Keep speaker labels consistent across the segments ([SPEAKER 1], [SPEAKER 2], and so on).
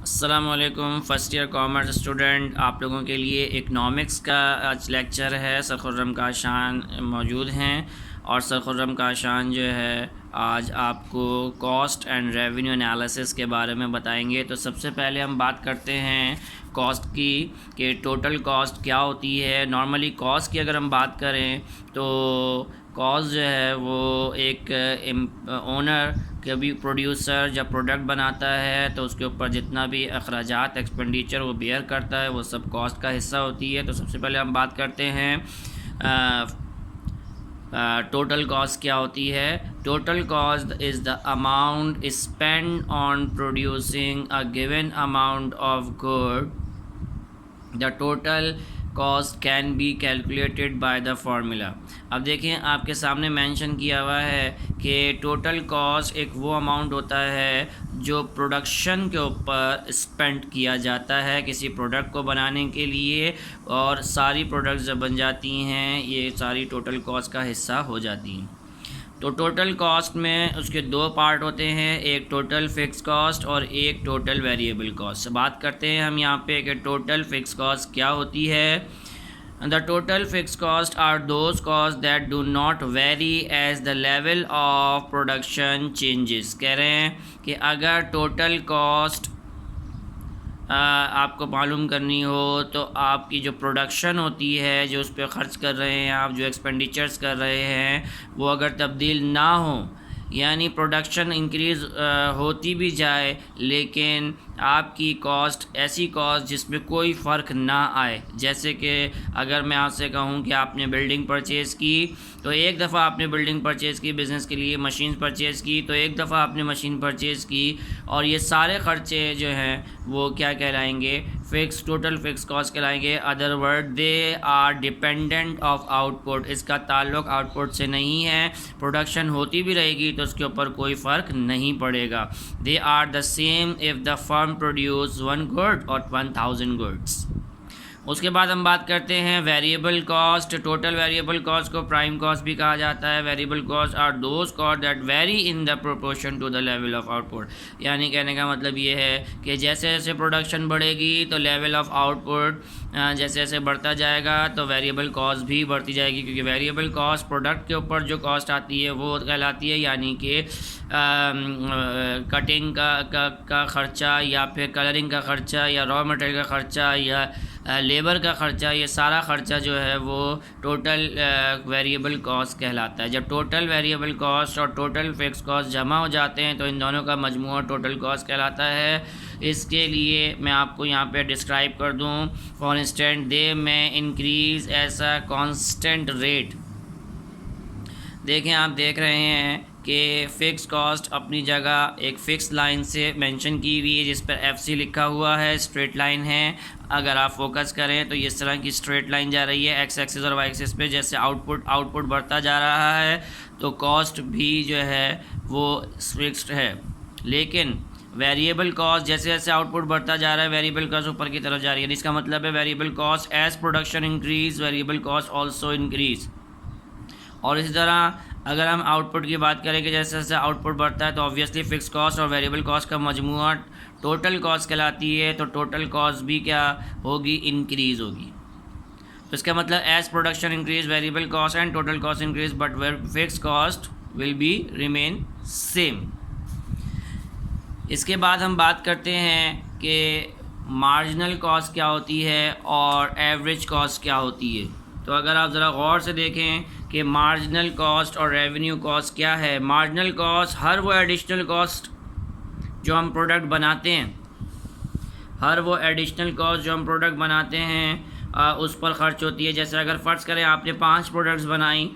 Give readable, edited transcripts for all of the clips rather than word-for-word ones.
[SPEAKER 1] अस्सलामुअलैकुम first year commerce student, आप लोगों के लिए इकनॉमिक्स का आज लेक्चर है। सर खुर्रम काशान मौजूद हैं और सर खुर्रम काशान जो है आज आपको कॉस्ट एंड रेवेन्यू एनालिसिस के बारे में बताएंगे। तो सबसे पहले हम बात करते हैं कॉस्ट की कि टोटल कॉस्ट क्या होती है। नॉर्मली कॉस्ट की अगर हम बात करें तो कॉस्ट जो है वो एक ओनर कभी प्रोड्यूसर जब प्रोडक्ट बनाता है तो उसके ऊपर जितना भी अखराजात एक्सपेंडिचर वो बेयर करता है वो सब कॉस्ट का हिस्सा होती है। तो सबसे पहले हम बात करते हैं टोटल कॉस्ट क्या होती है। Total cost is the amount spend on producing a given amount of good. The total cost can be calculated by the formula. अब देखें आपके सामने मेंशन किया हुआ है कि टोटल कॉस्ट एक वो अमाउंट होता है जो प्रोडक्शन के ऊपर स्पेंड किया जाता है किसी प्रोडक्ट को बनाने के लिए, और सारी प्रोडक्ट्स जब बन जाती हैं ये सारी टोटल कॉस्ट का हिस्सा हो जाती हैं। तो टोटल कॉस्ट में उसके दो पार्ट होते हैं, एक टोटल फिक्स कॉस्ट और एक टोटल वेरिएबल कॉस्ट। बात करते हैं हम यहाँ पे कि टोटल फिक्स कॉस्ट क्या होती है। The total fix cost are those cost that do not vary as the level of production changes. कह रहे हैं कि अगर टोटल कॉस्ट आपको मालूम करनी हो तो आपकी जो प्रोडक्शन होती है, जो उस पर ख़र्च कर रहे हैं आप, जो एक्सपेंडिचर्स कर रहे हैं वो अगर तब्दील ना हो, यानी प्रोडक्शन इंक्रीज़ होती भी जाए लेकिन आपकी कॉस्ट ऐसी कॉस्ट जिसमें कोई फ़र्क ना आए। जैसे कि अगर मैं आपसे कहूँ कि आपने बिल्डिंग परचेज़ की तो एक दफ़ा आपने बिल्डिंग परचेज़ की, बिज़नेस के लिए मशीन परचेज़ की तो एक दफ़ा आपने मशीन परचेज़ की, और ये सारे ख़र्चे जो हैं वो क्या कहलाएंगे, फ़िक्स टोटल फ़िक्स कॉस्ट कहलाएंगे। Other word they are dependent of output. इसका ताल्लुक़ आउटपुट से नहीं है, प्रोडक्शन होती भी रहेगी तो उसके ऊपर कोई फ़र्क नहीं पड़ेगा। They are the same if the firm produce 1 good और 1000 गुड्स। उसके बाद हम बात करते हैं variable cost. Total variable cost को प्राइम कॉस्ट भी कहा जाता है। Variable cost are those cost that vary in the proportion to the level of output. यानी कहने का मतलब ये है कि जैसे जैसे प्रोडक्शन बढ़ेगी तो लेवल ऑफ आउटपुट जैसे जैसे बढ़ता जाएगा तो वेरिएबल कॉस्ट भी बढ़ती जाएगी, क्योंकि वेरिएबल कॉस्ट प्रोडक्ट के ऊपर जो कॉस्ट आती है वो कहलाती है, यानी कि कटिंग का ख़र्चा या फिर कलरिंग का ख़र्चा या रॉ मटेरियल का ख़र्चा या लेबर का ख़र्चा, ये सारा ख़र्चा जो है वो टोटल वेरिएबल कॉस्ट कहलाता है। जब टोटल वेरिएबल कॉस्ट और टोटल फिक्स कॉस्ट जमा हो जाते हैं तो इन दोनों का मजमूआ टोटल कॉस्ट कहलाता है। इसके लिए मैं आपको यहाँ पे डिस्क्राइब कर दूँ। फॉर इंस्टेंट दे में इंक्रीज़ ऐसा कांस्टेंट रेट। देखें आप देख रहे हैं कि फ़िक्स कॉस्ट अपनी जगह एक फ़िक्स लाइन से मेंशन की हुई है जिस पर FC लिखा हुआ है, स्ट्रेट लाइन है। अगर आप फोकस करें तो इस तरह की स्ट्रेट लाइन जा रही है एक्स एक्सिस और वाई एक्सिस पे। जैसे आउटपुट बढ़ता जा रहा है तो कॉस्ट भी जो है वो फिक्स्ड है, लेकिन वेरिएबल कॉस्ट जैसे जैसे आउटपुट बढ़ता जा रहा है वेरिएबल कॉस्ट ऊपर की तरफ जा रही है। इसका मतलब है variable cost as production increase variable cost also increase. और इसी तरह अगर हम आउटपुट की बात करें कि जैसे जैसे आउटपुट बढ़ता है तो ऑब्वियसली फ़िक्स कॉस्ट और वेरिएबल कॉस्ट का मजमूआ टोटल कॉस्ट कहलाती है, तो टोटल कॉस्ट भी क्या होगी, इंक्रीज़ होगी। तो इसका मतलब as production increase variable cost and total cost increase but fix cost will be remain same. इसके बाद हम बात करते हैं कि मार्जिनल कॉस्ट क्या होती है और एवरेज कॉस्ट क्या होती है। तो अगर आप ज़रा गौर से देखें कि मार्जिनल कॉस्ट और रेवेन्यू कॉस्ट क्या है। मार्जिनल कॉस्ट हर वो एडिशनल कॉस्ट जो हम प्रोडक्ट बनाते हैं, हर वो एडिशनल कॉस्ट जो हम प्रोडक्ट बनाते हैं उस पर ख़र्च होती है। जैसे अगर फ़र्ज़ करें आपने 5 प्रोडक्ट्स बनाई,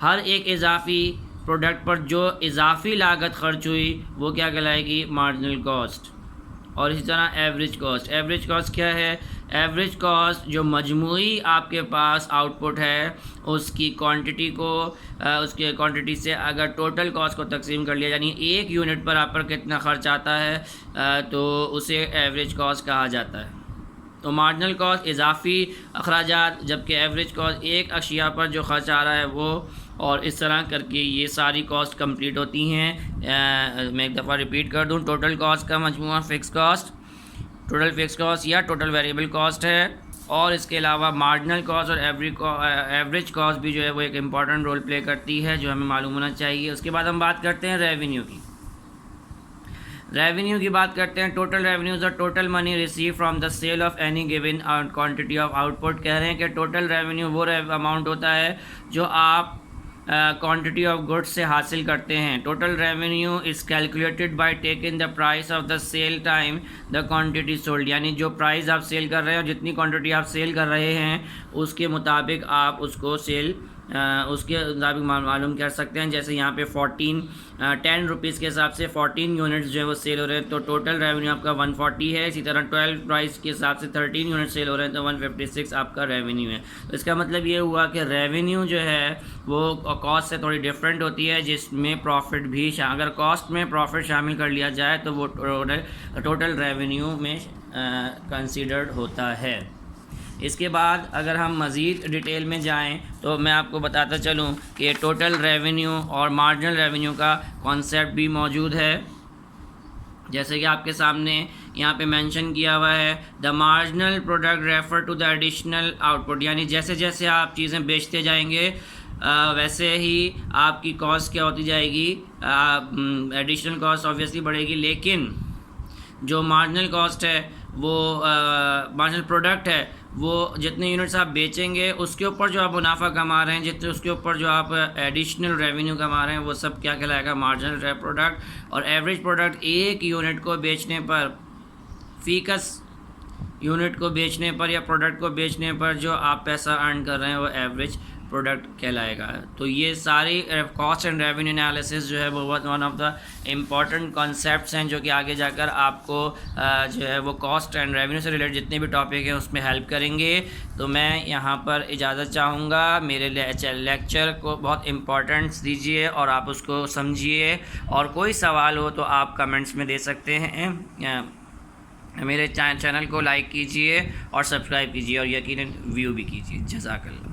[SPEAKER 1] हर एक इजाफी प्रोडक्ट पर जो इजाफी लागत ख़र्च हुई वो क्या कहलाएगी, मार्जिनल कॉस्ट। और इसी तरह एवरेज कॉस्ट। एवरेज कॉस्ट क्या है, एवरेज कॉस्ट जो मजमूई आपके पास आउटपुट है उसकी क्वांटिटी को उसके क्वांटिटी से अगर टोटल कॉस्ट को तकसीम कर लिया, यानी एक यूनिट पर आप पर कितना ख़र्च आता है तो उसे एवरेज कॉस्ट कहा जाता है। तो मार्जिनल कॉस्ट इजाफी अखराजात, जबकि एवरेज कॉस्ट एक अशिया पर जो ख़र्च आ रहा है वो, और इस तरह करके ये सारी कॉस्ट कंप्लीट होती हैं। मैं एक दफ़ा रिपीट कर दूं, टोटल कॉस्ट का मजमूआ fix cost, total fix cost या टोटल वेरिएबल कॉस्ट है। और इसके अलावा मार्जिनल कॉस्ट और एवरेज कॉस्ट भी जो है वो एक इम्पॉर्टेंट रोल प्ले करती है, जो हमें मालूम होना चाहिए। उसके बाद हम बात करते हैं रेवेन्यू की। रेवेन्यू की बात करते हैं। टोटल रेवेन्यूज और total money receive from the sale of any given quantity of output. कह रहे हैं कि टोटल रेवेन्यू वो अमाउंट होता है जो आप क्वांटिटी ऑफ गुड्स से हासिल करते हैं। Total revenue is calculated by taking the price of the sale time the quantity sold, यानी जो प्राइस आप सेल कर रहे हैं और जितनी क्वांटिटी आप सेल कर रहे हैं उसके मुताबिक आप उसको उसके मुताबिक मालूम कर सकते हैं। जैसे यहाँ पे 10 रुपीज़ के हिसाब से 14 यूनिट्स जो है वो सेल हो रहे हैं, तो टोटल रेवेन्यू आपका 140 है। इसी तरह 12 प्राइस के हिसाब से 13 यूनिट सेल हो रहे हैं, तो 156 आपका रेवेन्यू है। तो इसका मतलब ये हुआ कि रेवेन्यू जो है वो कॉस्ट से थोड़ी डिफरेंट होती है, जिसमें प्रॉफिट भी अगर कॉस्ट में प्रॉफिट शामिल कर लिया जाए तो वो टोटल रेवेन्यू में कंसीडर्ड होता है। इसके बाद अगर हम मज़ीद डिटेल में जाएं तो मैं आपको बताता चलूं कि टोटल रेवेन्यू और मार्जिनल रेवेन्यू का कॉन्सेप्ट भी मौजूद है। जैसे कि आपके सामने यहाँ पे मेंशन किया हुआ है, the marginal product refer to the additional output, यानी जैसे जैसे आप चीज़ें बेचते जाएंगे वैसे ही आपकी कॉस्ट क्या होती जाएगी, एडिशनल कॉस्ट ऑब्वियसली बढ़ेगी। लेकिन जो मार्जिनल कॉस्ट है वो मार्जिनल प्रोडक्ट है वो जितने यूनिट्स आप बेचेंगे उसके ऊपर जो आप मुनाफा कमा रहे हैं, जितने उसके ऊपर जो आप एडिशनल रेवेन्यू कमा रहे हैं वो सब क्या कहलाएगा, मार्जिनल प्रोडक्ट। और एवरेज प्रोडक्ट एक यूनिट को बेचने पर, फीकस यूनिट को बेचने पर या प्रोडक्ट को बेचने पर जो आप पैसा अर्न कर रहे हैं वो एवरेज प्रोडक्ट कहलाएगा। तो ये सारी कॉस्ट एंड रेवेन्यू एनालिसिस जो है वो one of the important concepts हैं जो कि आगे जाकर आपको जो है वो कॉस्ट एंड रेवेन्यू से रिलेटेड जितने भी टॉपिक हैं उसमें हेल्प करेंगे। तो मैं यहाँ पर इजाज़त चाहूँगा, मेरे लेक्चर को बहुत इम्पोर्टेंस दीजिए और आप उसको समझिए, और कोई सवाल हो तो आप कमेंट्स में दे सकते हैं। मेरे चैनल को लाइक कीजिए और सब्सक्राइब कीजिए और यकीनन व्यू भी कीजिए। जज़ाकल्लाह।